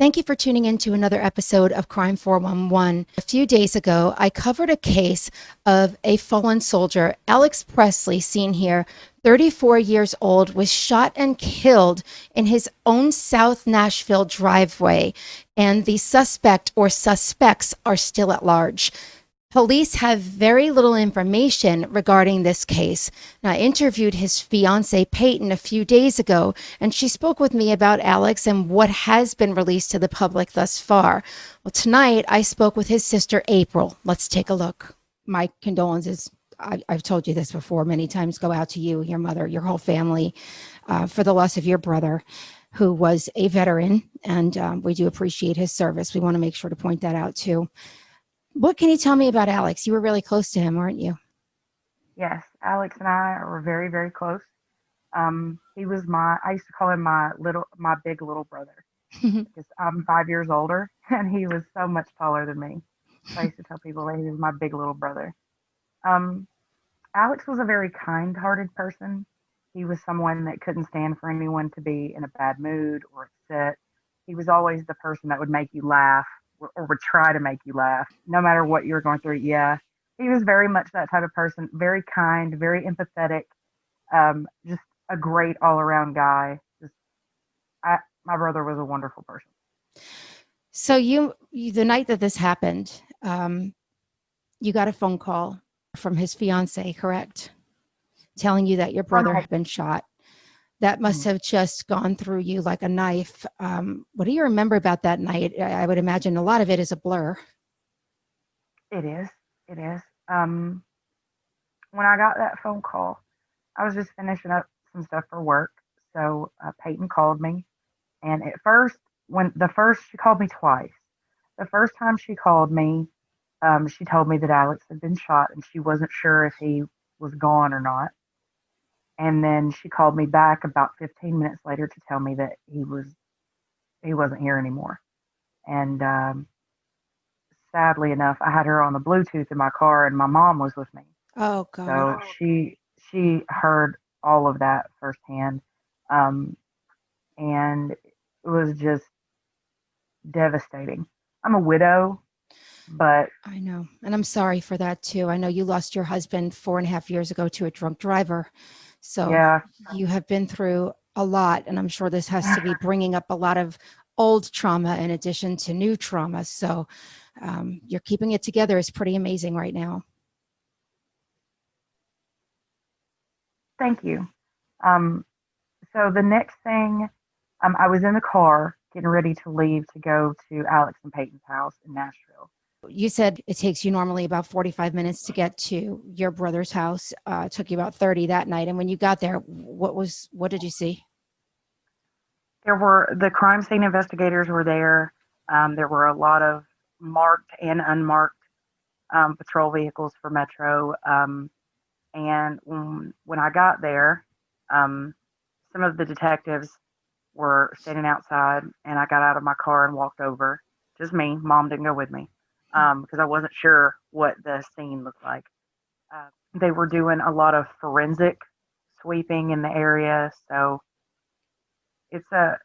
Thank you for tuning in to another episode of Crime 411. A few days ago, I covered a case of a fallen soldier, Alex Presley, seen here, 34 years old, was shot and killed in his own South Nashville driveway, and the suspect or suspects are still at large. Police have very little information regarding this case. Now, I interviewed his fiancee, Peyton, a few days ago, and she spoke with me about Alex and what has been released to the public thus far. Well, tonight, I spoke with his sister, April. Let's take a look. My condolences. I've told you this before many times. Go out to you, your mother, your whole family, for the loss of your brother, who was a veteran, and we do appreciate his service. We want to make sure to point that out, too. What can you tell me about Alex? You were really close to him, weren't you? Yes, Alex and I were very, very close. He was I used to call him my big little brother because I'm 5 years older and he was so much taller than me. So I used to tell people that he was my big little brother. Um, Alex was a very kind-hearted person. He was someone that couldn't stand for anyone to be in a bad mood or upset. He was always the person that would make you laugh or would try to make you laugh, no matter what you were going through. Yeah, he was very much that type of person, very kind, very empathetic, just a great all-around guy. My brother was a wonderful person. So you the night that this happened, you got a phone call from his fiance, correct? Telling you that your brother had been shot. That must have just gone through you like a knife. What do you remember about that night? I would imagine a lot of it is a blur. It is. It is. When I got that phone call, I was just finishing up some stuff for work. So Peyton called me. And at first, she called me twice. The first time she called me, she told me that Alex had been shot and she wasn't sure if he was gone or not. And then she called me back about 15 minutes later to tell me that he wasn't here anymore. And sadly enough, I had her on the Bluetooth in my car, and my mom was with me. Oh So God. she heard all of that firsthand, and it was just devastating. I'm a widow, but I know. And I'm sorry for that too. I know you lost your husband 4.5 years ago to a drunk driver. So yeah, you have been through a lot, and I'm sure this has to be bringing up a lot of old trauma in addition to new trauma. So you're keeping it together is pretty amazing right now. thank you. Um, so the next thing, I was in the car getting ready to leave to go to Alex and Peyton's house in Nashville. You said it takes you normally about 45 minutes to get to your brother's house. It took you about 30 that night. And when you got there, what did you see? There were the crime scene investigators were there. There were a lot of marked and unmarked patrol vehicles for Metro. And when I got there, um, some of the detectives were standing outside, and I got out of my car and walked over. Just me. Mom didn't go with me because I wasn't sure what the scene looked like. They were doing a lot of forensic sweeping in the area, so it's a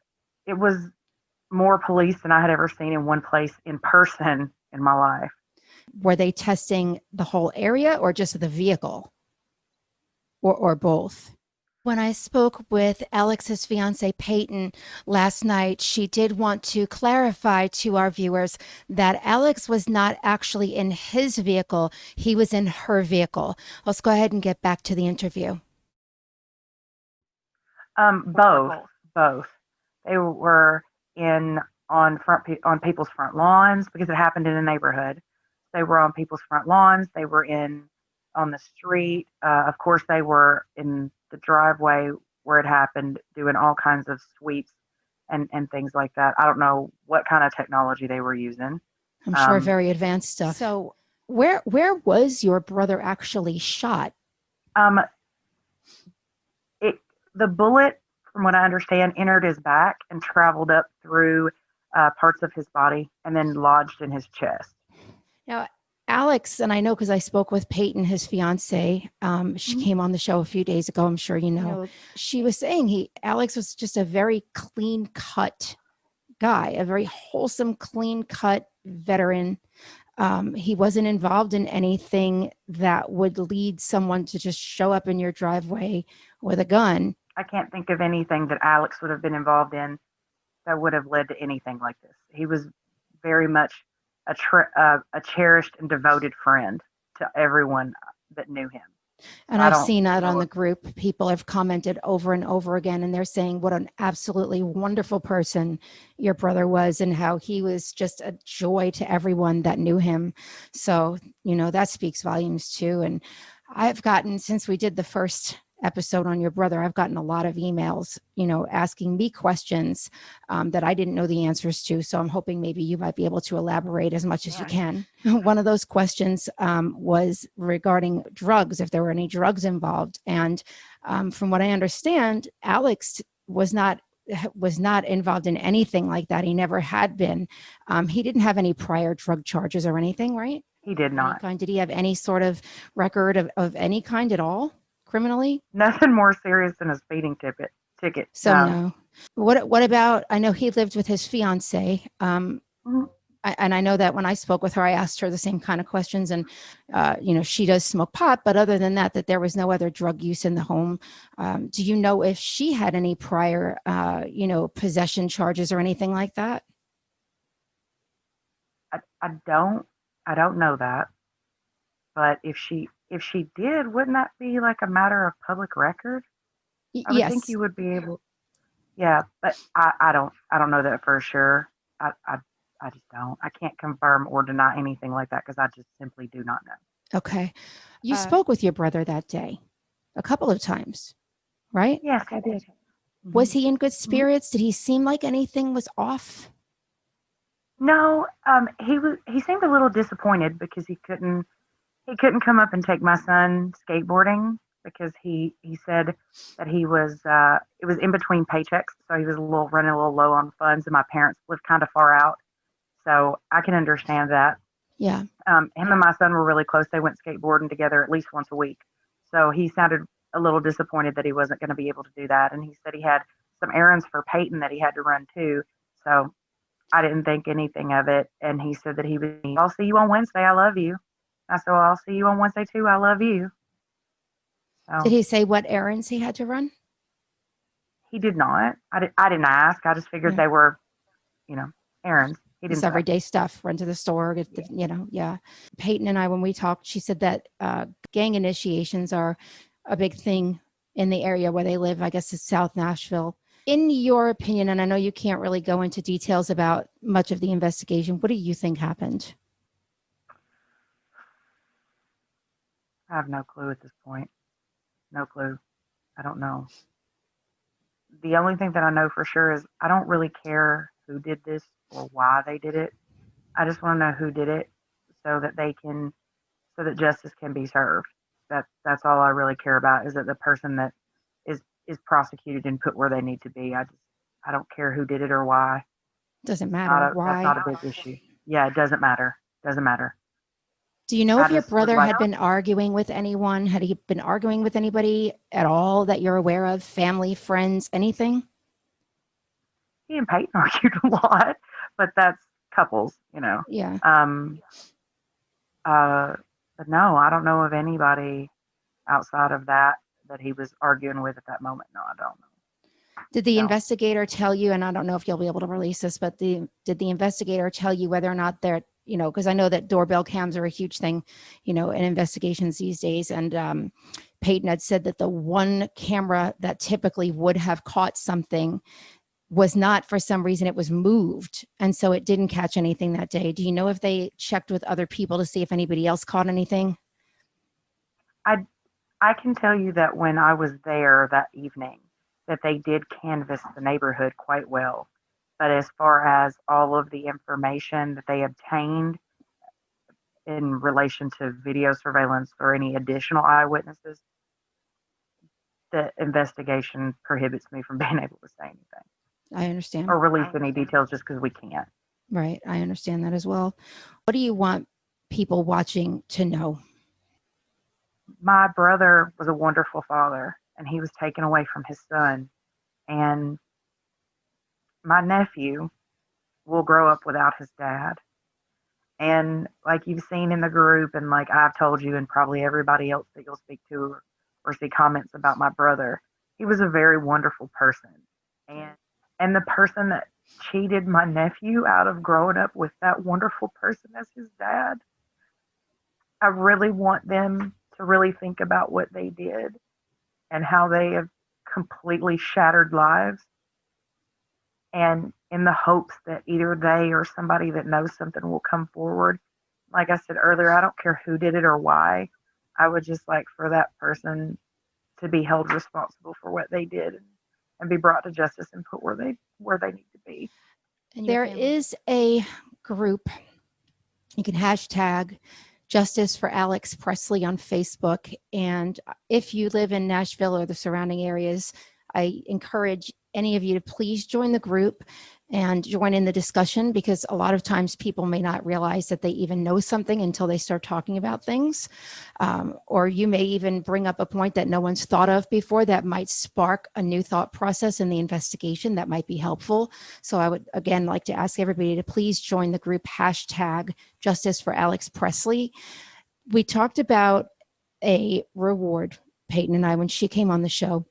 it was more police than I had ever seen in one place in person in my life. Were they testing the whole area or just the vehicle, or both? When I spoke with Alex's fiance, Peyton, last night, she did want to clarify to our viewers that Alex was not actually in his vehicle. He was in her vehicle. Let's go ahead and get back to the interview. Both, both. They were in on people's front lawns because it happened in a neighborhood. They were on people's front lawns. They were in on the street. Of course, they were in the driveway where it happened, doing all kinds of sweeps and things like that. I don't know what kind of technology they were using. I'm sure very advanced stuff. So where was your brother actually shot? Um, it the bullet, from what I understand, entered his back and traveled up through parts of his body and then lodged in his chest. Now, Alex, and I know because I spoke with Peyton, his fiance, she came on the show a few days ago. I'm sure you know. She was saying Alex was just a very clean cut guy, a very wholesome, clean cut veteran. He wasn't involved in anything that would lead someone to just show up in your driveway with a gun. I can't think of anything that Alex would have been involved in that would have led to anything like this. He was very much a cherished and devoted friend to everyone that knew him. And I I've don't seen that on know. the group. People have commented over and over again, and they're saying what an absolutely wonderful person your brother was and how he was just a joy to everyone that knew him. So, that speaks volumes too. And I've gotten, since we did the first episode on your brother, I've gotten a lot of emails, asking me questions that I didn't know the answers to. So I'm hoping maybe you might be able to elaborate as much as you can. One of those questions was regarding drugs, if there were any drugs involved. And from what I understand, Alex was not involved in anything like that. He never had been. He didn't have any prior drug charges or anything, right? He did not. Did he have any sort of record of any kind at all? Criminally? Nothing more serious than a speeding ticket. So no. What about, I know he lived with his fiance. Mhm. And I know that when I spoke with her, I asked her the same kind of questions, and she does smoke pot, but other than that there was no other drug use in the home. Do you know if she had any prior possession charges or anything like that? I don't know that. But if she did, wouldn't that be like a matter of public record? I would think Yes. you would be able. Yeah, but I don't know that for sure. I just don't. I can't confirm or deny anything like that because I just simply do not know. Okay. You spoke with your brother that day a couple of times, right? Yes, I did. Was Mhm. he in good Mhm. spirits? Did he seem like anything was off? No, he seemed a little disappointed because he couldn't come up and take my son skateboarding because he said that he was it was in between paychecks, so he was running a little low on funds, and my parents live kind of far out, so I can understand that. Yeah. Him and my son were really close. They went skateboarding together at least once a week, so he sounded a little disappointed that he wasn't going to be able to do that, and he said he had some errands for Peyton that he had to run too. So I didn't think anything of it, and he said that I'll see you on Wednesday. I love you. I said, well, I'll see you on Wednesday too. I love you. Did So he say what errands he had to run? he did not. I didn't ask. I just figured Yeah. they were, you know, errands. He Just didn't say. everyday stuff, run to the store, Yeah. yeah. Peyton and I, when we talked, she said that gang initiations are a big thing in the area where they live. I guess it's South Nashville. In your opinion, and I know you can't really go into details about much of the investigation, what do you think happened? I have no clue at this point. No clue. I don't know. The only thing that I know for sure is I don't really care who did this or why they did it. I just want to know who did it so that so that justice can be served. That's all I really care about is that the person that is prosecuted and put where they need to be. I don't care who did it or why. Doesn't matter That's why. not a big issue. Yeah, it doesn't matter. Doesn't matter. Do you know I if your just would brother like had been arguing with anyone? Had he been arguing with anybody at all that you're aware of? Family, friends, anything? he and Peyton argued a lot, but that's couples. Yeah. Um, uh, but no, I don't know of anybody outside of that he was arguing with at that moment. No, I don't know. Did the No, investigator tell you, and I don't know if you'll be able to release this, but did the investigator tell you whether or not they're, because I know that doorbell cams are a huge thing, in investigations these days. And Peyton had said that the one camera that typically would have caught something was not, for some reason, it was moved. And so it didn't catch anything that day. Do you know if they checked with other people to see if anybody else caught anything? I I can tell you that when I was there that evening, that they did canvass the neighborhood quite well. But as far as all of the information that they obtained in relation to video surveillance or any additional eyewitnesses, the investigation prohibits me from being able to say anything I understand. or release any details just because we can't. Right. I understand that as well. What do you want people watching to know? My brother was a wonderful father, and he was taken away from his son. And my nephew will grow up without his dad. And like you've seen in the group, and like I've told you, and probably everybody else that you'll speak to or see comments about my brother, he was a very wonderful person. And and the person that cheated my nephew out of growing up with that wonderful person as his dad, I really want them to really think about what they did and how they have completely shattered lives, and in the hopes that either they or somebody that knows something will come forward. Like I said earlier, I don't care who did it or why. I would just like for that person to be held responsible for what they did, and be brought to justice and put where they need to be. There is a group you can hashtag Justice for Alex Presley on Facebook. And if you live in Nashville or the surrounding areas, I encourage any of you to please join the group and join in the discussion, because a lot of times people may not realize that they even know something until they start talking about things. Or you may even bring up a point that no one's thought of before that might spark a new thought process in the investigation that might be helpful. So I would, again, like to ask everybody to please join the group hashtag Justice for Alex Presley. We talked about a reward, Peyton and I, when she came on the show.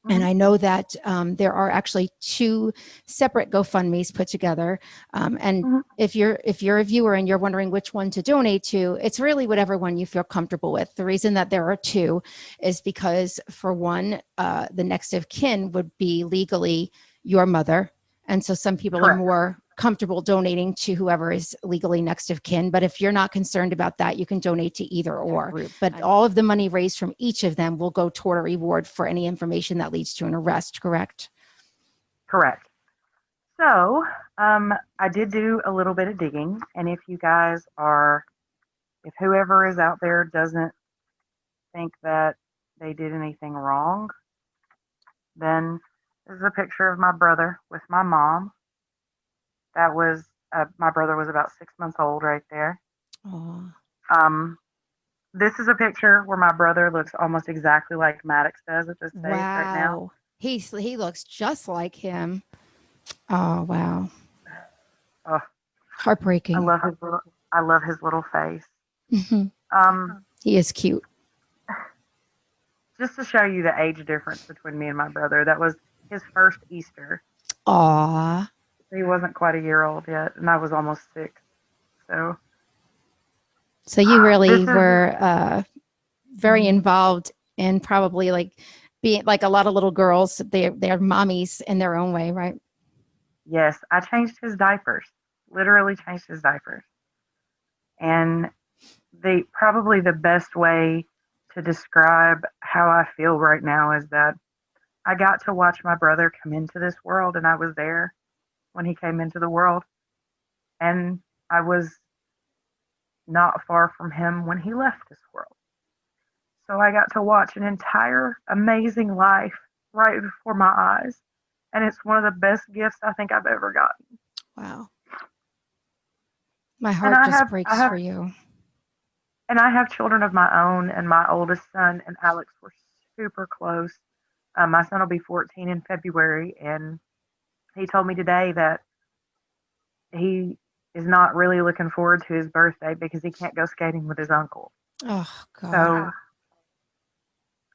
And I know that there are actually 2 separate GoFundMe's put together. And if you're a viewer and you're wondering which one to donate to, it's really whatever one you feel comfortable with. The reason that there are 2 is because, for one, the next of kin would be legally your mother. And so some people are more comfortable donating to whoever is legally next of kin. But if you're not concerned about that, you can donate to either or. But all of the money raised from each of them will go toward a reward for any information that leads to an arrest, correct? Correct. So I did do a little bit of digging. And if you guys are, if whoever is out there doesn't think that they did anything wrong, then this is a picture of my brother with my mom. That was my brother was about 6 months old right there. Aww. This is a picture where my brother looks almost exactly like Maddox does at this stage right now. He looks just like him. Oh, wow. Oh, Heartbreaking. I love his little face. He is cute. Just to show you the age difference between me and my brother, that was his first Easter. Aww. He wasn't quite a year old yet, and I was almost 6. So you really were very involved in probably like being like a lot of little girls. They're mommies in their own way, right? Yes, I changed his diapers. Literally changed his diapers. And probably the best way to describe how I feel right now is that I got to watch my brother come into this world, and I was there when he came into the world, and I was not far from him when he left this world. So I got to watch an entire amazing life right before my eyes, and it's one of the best gifts I think I've ever gotten. Wow. My heart just breaks for you. And I have children of my own, and my oldest son and Alex were super close. My son will be 14 in February, and he told me today that he is not really looking forward to his birthday because he can't go skating with his uncle. Oh, God. So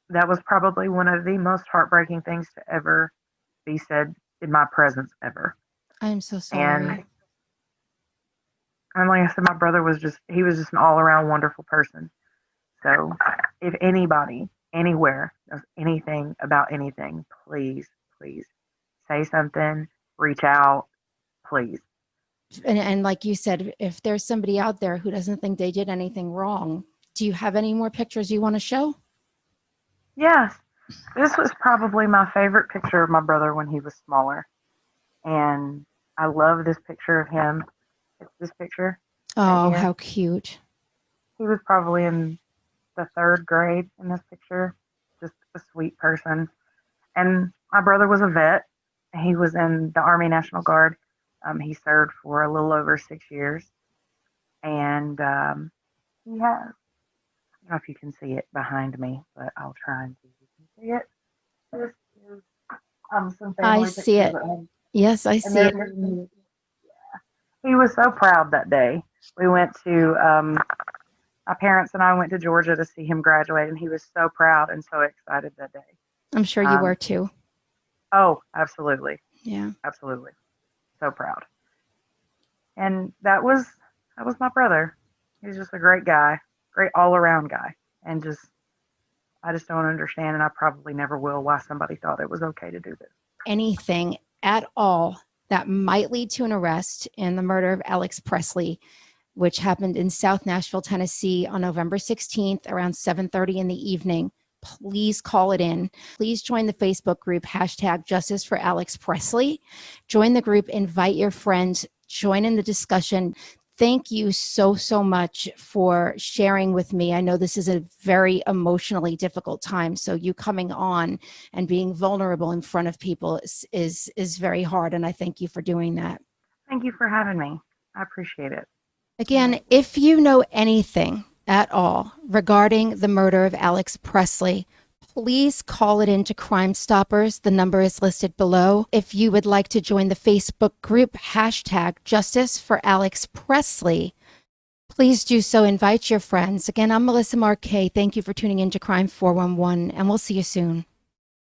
that was probably one of the most heartbreaking things to ever be said in my presence ever. I'm so sorry. And like I said, my brother was just an all around wonderful person. So if anybody, anywhere, knows anything about anything, please, please say something, reach out, please. And like you said, if there's somebody out there who doesn't think they did anything wrong, do you have any more pictures you want to show? Yes. This was probably my favorite picture of my brother when he was smaller. And I love this picture of him. It's this picture. Oh, how cute. He was probably in the 3rd grade in this picture. Just a sweet person. And my brother was a vet. He was in the Army National Guard. He served for a little over 6 years. And he has, I don't know if you can see it behind me, but I'll try and see if you can see it. This is some family I see it. Yes, I see it. He was so proud that day. We went to my parents and I went to Georgia to see him graduate, and he was so proud and so excited that day. I'm sure you were Um, too. oh, absolutely, Yeah. absolutely, so proud. And that was my brother. He's just a great guy, great all around guy, and just I just don't understand, and I probably never will, why somebody thought it was okay to do this. Anything at all that might lead to an arrest in the murder of Alex Presley, which happened in South Nashville, Tennessee on November 16th around 7:30 in the evening, please call it in. Please join the Facebook group, hashtag Justice for Alex Presley. Join the group, invite your friends, join in the discussion. Thank you so, so much for sharing with me. I know this is a very emotionally difficult time. So you coming on and being vulnerable in front of people is very hard. And I thank you for doing that. Thank you for having me. I appreciate it. Again, if you know anything at all regarding the murder of Alex Presley, please call it into Crime Stoppers. The number is listed below. If you would like to join the Facebook group, hashtag Justice for Alex Presley, please do so. Invite your friends. Again, I'm Melissa Marquet. Thank you for tuning in to Crime 411, and we'll see you soon.